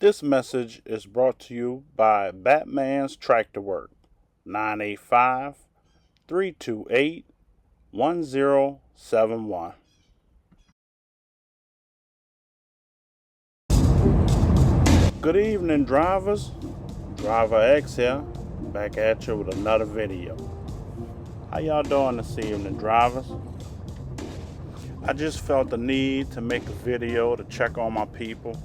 This message is brought to you by Batman's Tractor Work, 985 328 1071. Good evening, drivers. Driver X here, back at you with another video. How y'all doing this evening, drivers? I just felt the need to make a video to check on my people.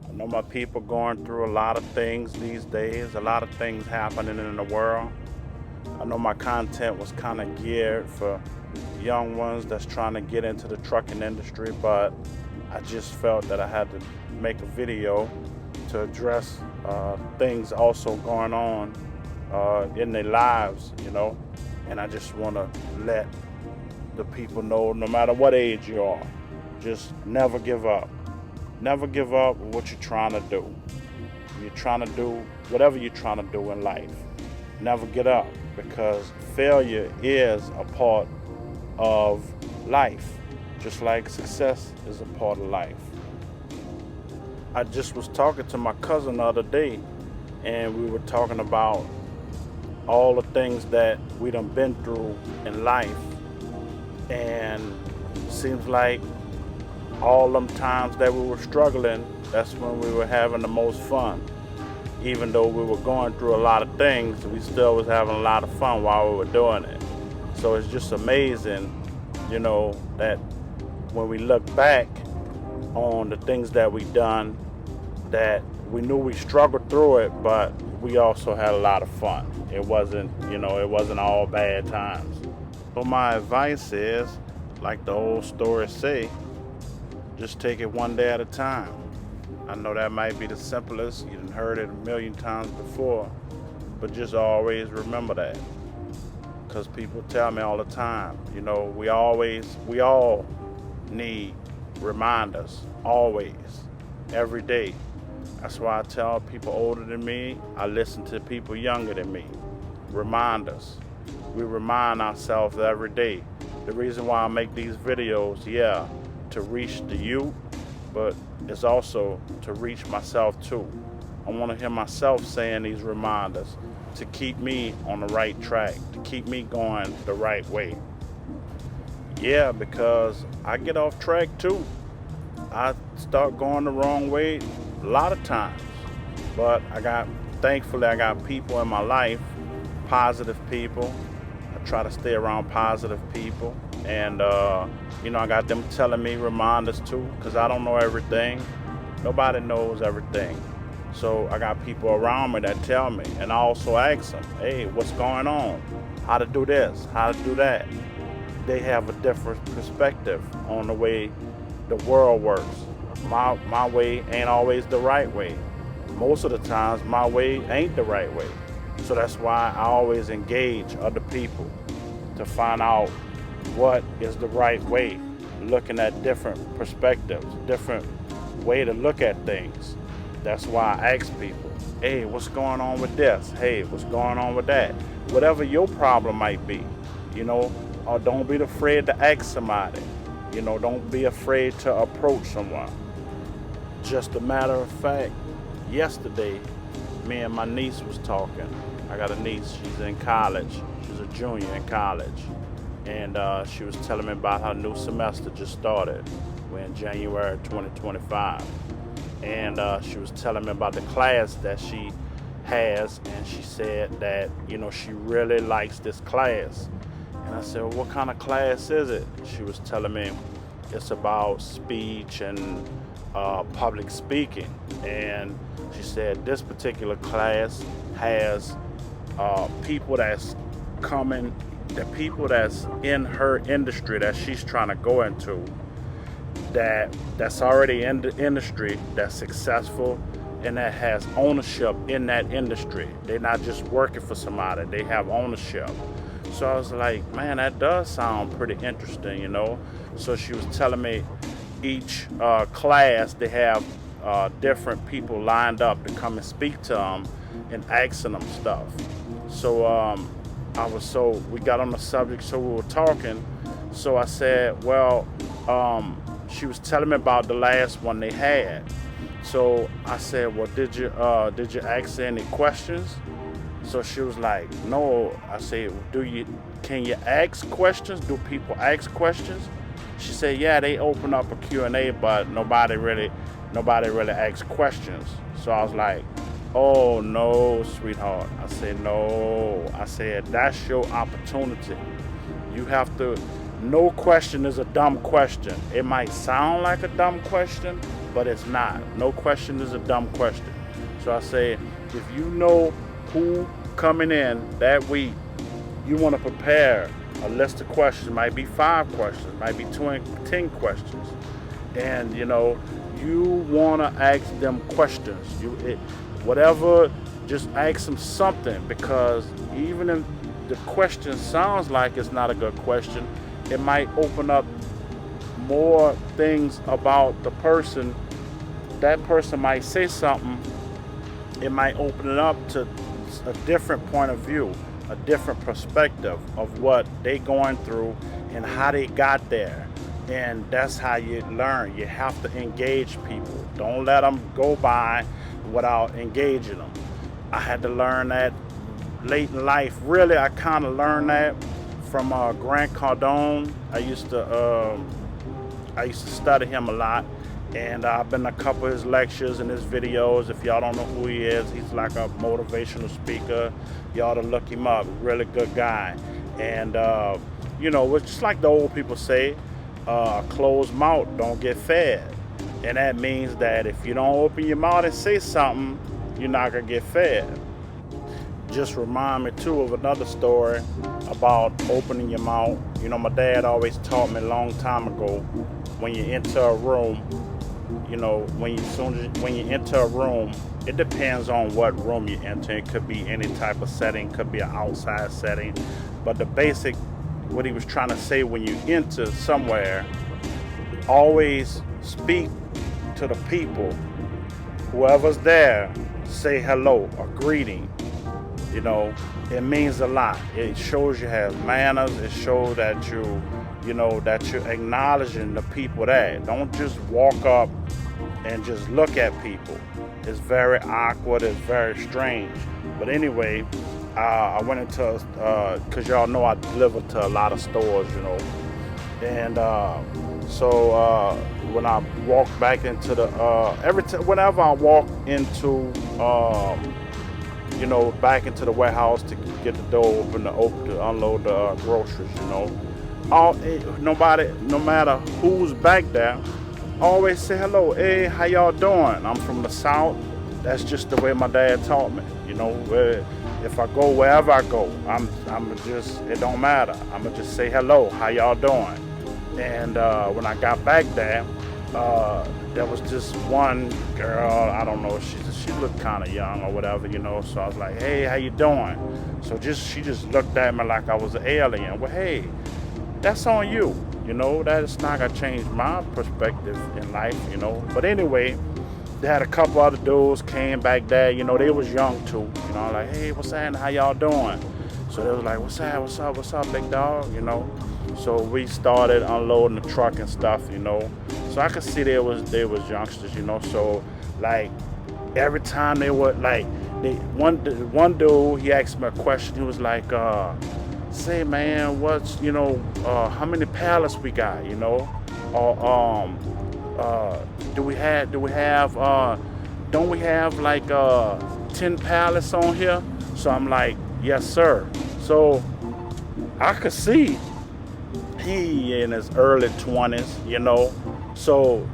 I know my people going through a lot of things these days, a lot of things happening in the world. I know my content was kind of geared for young ones that's trying to get into the trucking industry, but I just felt that I had to make a video to address things also going on in their lives, and I just want to let the people know, no matter what age you are, just never give up. Never give up with what you're trying to do. You're trying to do whatever you're trying to do in life. Never get up, because failure is a part of life, just like success is a part of life. I just was talking to my cousin the other day, and we were talking about all the things that we done been through in life, and seems like all them times that we were struggling, that's when we were having the most fun. Even though we were going through a lot of things, we still was having a lot of fun while we were doing it. So it's just amazing, that when we look back on the things that we done, that we knew we struggled through it, but we also had a lot of fun. It wasn't all bad times. So my advice is, like the old story say, just take it one day at a time. I know that might be the simplest. You done heard it a million times before, but just always remember that. Because people tell me all the time, we all need reminders, always, every day. That's why I tell people older than me, I listen to people younger than me. Reminders. We remind ourselves every day. The reason why I make these videos, to reach the youth, but it's also to reach myself too. I want to hear myself saying these reminders to keep me on the right track, to keep me going the right way. Because I get off track too. I start going the wrong way a lot of times, but thankfully I got people in my life, positive people. I try to stay around positive people, and I got them telling me reminders too, because I don't know everything. Nobody knows everything. So I got people around me that tell me, and I also ask them, hey, what's going on? How to do this, how to do that. They have a different perspective on the way the world works. My way ain't always the right way. Most of the times my way ain't the right way. So that's why I always engage other people to find out what is the right way, looking at different perspectives, different way to look at things. That's why I ask people, hey, what's going on with this? Hey, what's going on with that? Whatever your problem might be, or don't be afraid to ask somebody. Don't be afraid to approach someone. Just a matter of fact, yesterday, me and my niece was talking. I got a niece, she's in college. She's a junior in college. And she was telling me about her new semester just started. We're in January 2025. And she was telling me about the class that she has, and she said that, she really likes this class. And I said, well, what kind of class is it? She was telling me it's about speech and public speaking. And she said this particular class has people that's coming, the people that's in her industry that she's trying to go into, that's already in the industry, that's successful, and that has ownership in that industry. They're not just working for somebody, they have ownership. So I was like, man, that does sound pretty interesting, So she was telling me each class, they have different people lined up to come and speak to them and asking them stuff. So we got on the subject, so we were talking. So I said, well, she was telling me about the last one they had. So I said, well, did you ask any questions? So she was like, no. I said, can you ask questions? Do people ask questions? She said, yeah, they open up a Q&A, but nobody really asks questions. So I was like, oh no, sweetheart. I said, no. I said, that's your opportunity. You have to, no question is a dumb question. It might sound like a dumb question, but it's not. No question is a dumb question. So I said, if you know who coming in that week, you want to prepare a list of questions. Might be 5 questions, might be 10 questions, and you want to ask them questions. Whatever, just ask them something, because even if the question sounds like it's not a good question, it might open up more things about the person. That person might say something. It might open it up to a different point of view, a different perspective of what they going through and how they got there. And that's how you learn. You have to engage people. Don't let them go by without engaging them. I had to learn that late in life. Really, I kind of learned that from Grant Cardone. I used to study him a lot, and I've been to a couple of his lectures and his videos. If y'all don't know who he is, he's like a motivational speaker. Y'all to look him up. Really good guy. And it's just like the old people say, a closed mouth don't get fed. And that means that if you don't open your mouth and say something, you're not gonna get fed. Just remind me too of another story about opening your mouth. My dad always taught me a long time ago, when you enter a room, when you enter a room, it depends on what room you enter. It could be any type of setting, could be an outside setting, but the basic, what he was trying to say, when you enter somewhere, always speak to the people, whoever's there, say hello or greeting. It means a lot. It shows you have manners. It shows that that you're acknowledging the people there. Don't just walk up and just look at people. It's very awkward. It's very strange. But anyway, I went into, because y'all know I deliver to a lot of stores, and so when I walk back into the, whenever I walk into, back into the warehouse to get the door open to unload the groceries, no matter who's back there, always say hello. Hey, how y'all doing? I'm from the South. That's just the way my dad taught me. If I go wherever I go, it don't matter. I'm gonna just say hello. How y'all doing? And when I got back there, there was this one girl. I don't know. She looked kind of young or whatever, So I was like, hey, how you doing? So she just looked at me like I was an alien. Well, hey, that's on you. That's not gonna change my perspective in life. But anyway, they had a couple other dudes came back there. They was young too. Like, hey, what's that? How y'all doing? So they was like, what's that? What's up, big dog? So we started unloading the truck and stuff. So I could see they was youngsters. So like every time they would one dude, he asked me a question. He was like, say, man, what's how many pallets we got? Or do we have don't we have like 10 pallets on here? So I'm like, yes, sir. So I could see he in his early 20s, So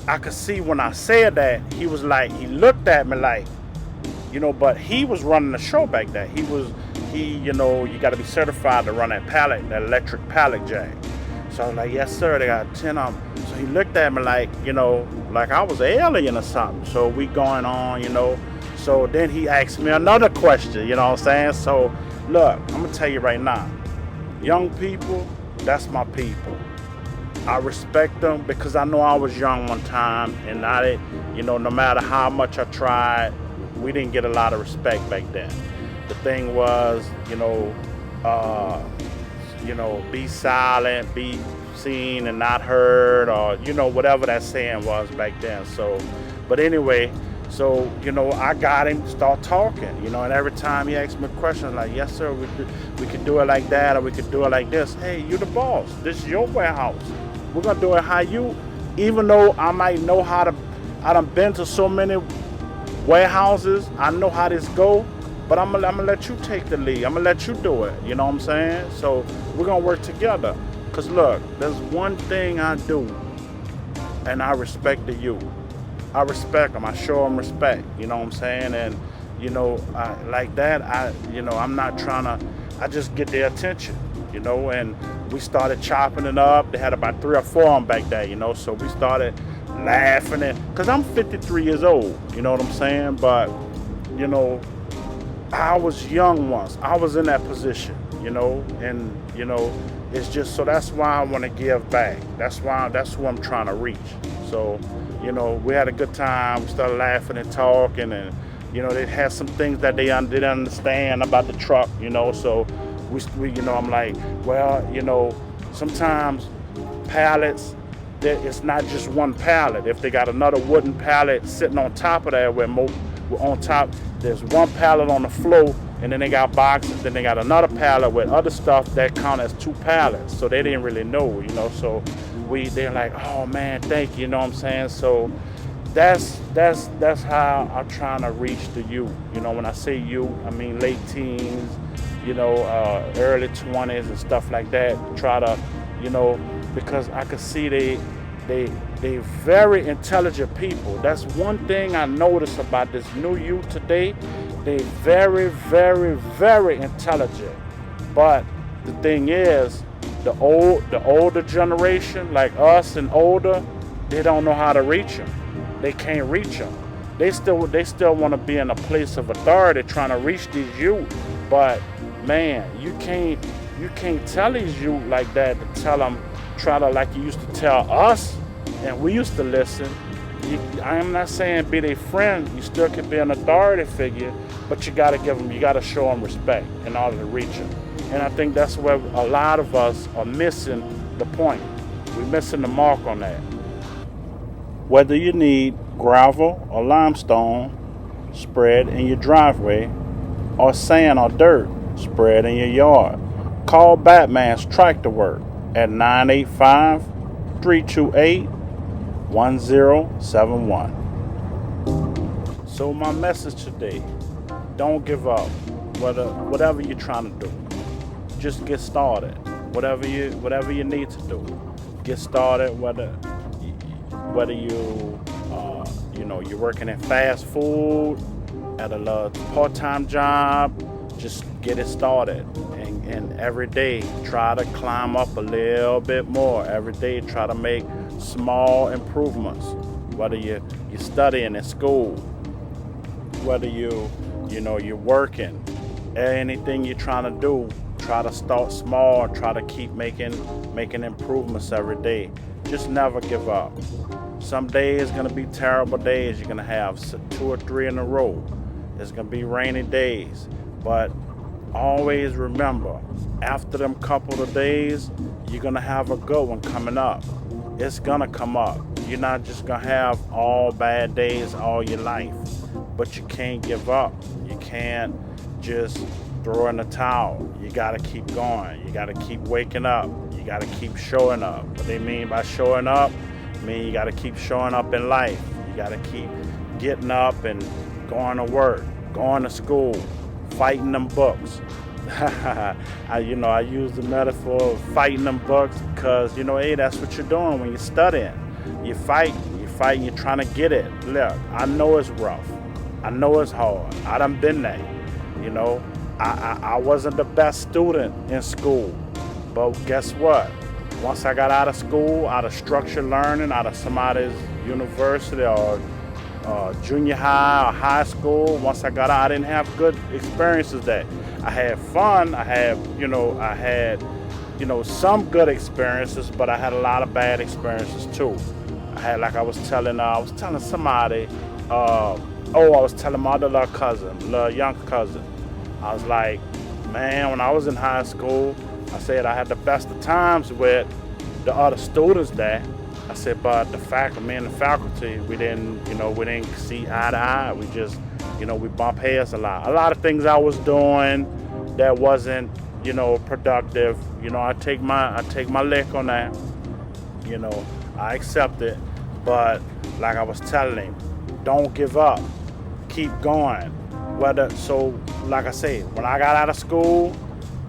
I could see when I said that, he was like, he looked at me like, but he was running the show back there. You got to be certified to run that electric pallet jack. So I was like, yes, sir, they got 10 of them. So he looked at me like, like I was an alien or something. So we going on, So then he asked me another question, you know what I'm saying? So look, I'm going to tell you right now, young people, that's my people. I respect them because I know I was young one time, and no matter how much I tried, we didn't get a lot of respect back then. The thing was, be silent, be seen and not heard, or whatever that saying was back then. So But anyway, so, I got him to start talking, and every time he asked me a question, like, yes, sir, we could do it like that, or we could do it like this. Hey, you the boss. This is your warehouse. We're going to do it how you, even though I might know I done been to so many warehouses, I know how this go, but I'm gonna let you take the lead. I'm gonna let you do it. You know what I'm saying? So we're gonna work together. Cause look, there's one thing I do, and I respect the youth. I respect them. I show them respect. You know what I'm saying? And like that. I'm not trying to. I just get their attention. And we started chopping it up. They had about 3 or 4 of them back there. So we started laughing cause I'm 53 years old. You know what I'm saying? But I was young once. I was in that position. And it's just, so that's why I want to give back. That's who I'm trying to reach. So, we had a good time. We started laughing and talking, and they had some things that they didn't understand about the truck. So we I'm like, well, sometimes pallets, it's not just one pallet. If they got another wooden pallet sitting on top of that, we're on top, there's one pallet on the floor, and then they got boxes, then they got another pallet with other stuff that count as 2 pallets. So they didn't really know, so they're like, oh man, thank you, what I'm saying? So that's how I'm trying to reach the youth. When I say youth, I mean late teens, early 20s and stuff like that. Try to, because I could see they very intelligent people. That's one thing I notice about this new youth today. They very, very, very intelligent. But the thing is, the older generation, like us and older, they don't know how to reach them. They can't reach them. They still want to be in a place of authority, trying to reach these youth. But man, you can't tell these youth like that, to tell them, try to, like you used to tell us, and we used to listen. I am not saying be their friend. You still can be an authority figure, but you got to show them respect in order to reach them. And I think that's where a lot of us are missing the point. We're missing the mark on that. Whether you need gravel or limestone spread in your driveway, or sand or dirt spread in your yard, call Batman's Tractor Work at 985-328-1071. So my message today, don't give up. Whatever you're trying to do, just get started. Whatever you need to do, get started. Whether you're working in fast food, at a part-time job, just get it started. And every day try to climb up a little bit more. Every day try to make small improvements. Whether you're studying in school, whether you're working, anything you're trying to do, try to start small. Try to keep making improvements every day. Just never give up. Some days gonna be terrible days. You're gonna have 2 or 3 in a row. There's gonna be rainy days, but always remember, after them couple of days, you're gonna have a good one coming up. It's gonna come up. You're not just gonna have all bad days all your life, but you can't give up. You can't just throw in the towel. You gotta keep going. You gotta keep waking up. You gotta keep showing up. What they mean by showing up, you gotta keep showing up in life. You gotta keep getting up and going to work, going to school, fighting them books. I use the metaphor of fighting them books because, hey, that's what you're doing when you're studying. You're fighting, you're trying to get it. Look, I know it's rough. I know it's hard. I done been there. I wasn't the best student in school. But guess what? Once I got out of school, out of structured learning, out of somebody's university or junior high or high school, once I got out, I didn't have good experiences there. I had fun. I had some good experiences, but I had a lot of bad experiences too. I had, like I was telling somebody, I was telling my other little young cousin. I was like, man, when I was in high school, I said I had the best of times with the other students there, I said, but me and the faculty, we didn't see eye to eye. We just, we bump heads a lot. A lot of things I was doing that wasn't, productive. I take my lick on that. I accept it. But like I was telling him, don't give up. Keep going. Like I say, when I got out of school,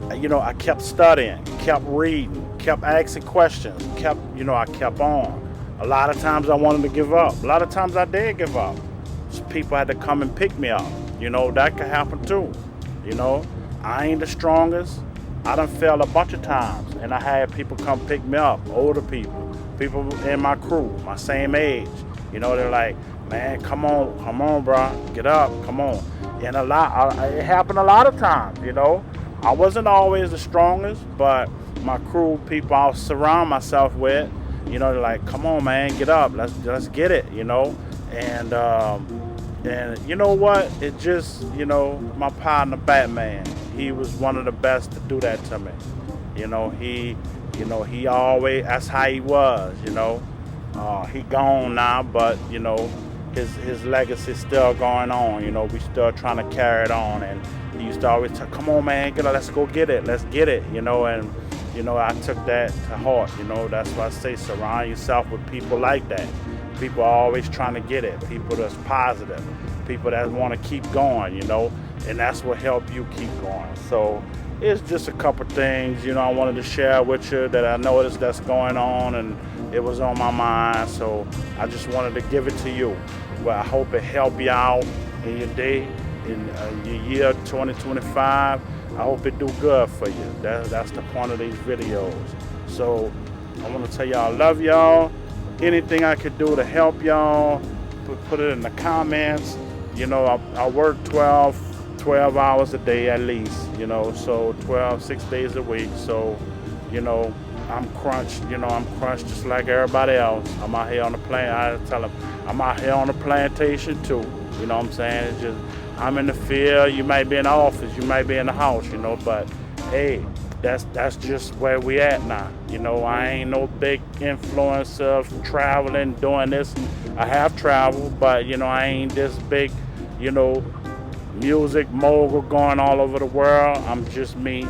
I kept studying, kept reading, kept asking questions, I kept on. A lot of times I wanted to give up. A lot of times I did give up. So people had to come and pick me up. That could happen too. I ain't the strongest. I done fell a bunch of times, and I had people come pick me up, older people in my crew, my same age. They're like, man, come on, bro, get up, come on. And it happened a lot of times. I wasn't always the strongest, but my crew, people I surround myself with, they're like, come on, man, get up, let's get it, And you know what? It just, my partner Batman, he was one of the best to do that to me. He always, that's how he was. He gone now, but his legacy's still going on. We still trying to carry it on, and he used to always tell, come on, man, let's go get it, let's get it. And I took that to heart. That's why I say surround yourself with people like that. People are always trying to get it. People that's positive. People that want to keep going. And that's what help you keep going. So it's just a couple things, I wanted to share with you that I noticed that's going on, and it was on my mind. So I just wanted to give it to you. Well, I hope it helped you out in your day, in your year 2025. I hope it do good for you. That's the point of these videos. So I want to tell y'all I love y'all. Anything I could do to help y'all, put it in the comments. I work 12 hours a day at least, so 6 days a week. So, I'm crunched, just like everybody else. I'm out here on the I tell them, I'm out here on the plantation too. You know what I'm saying? It's just, I'm in the field, you might be in the office, you might be in the house, but hey, that's just where we at now. I ain't no big influence of traveling, doing this. I have traveled, but I ain't this big, music mogul going all over the world. I'm just me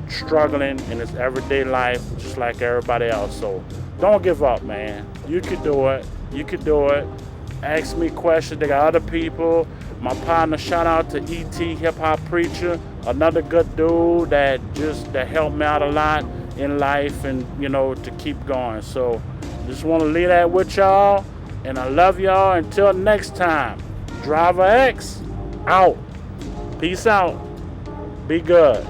struggling in this everyday life just like everybody else. So don't give up, man. You could do it. You could do it. Ask me questions. They got other people. My partner, shout out to E.T. Hip Hop Preacher, another good dude that helped me out a lot in life and to keep going. So just want to leave that with y'all, and I love y'all. Until next time, Driver X out. Peace out. Be good.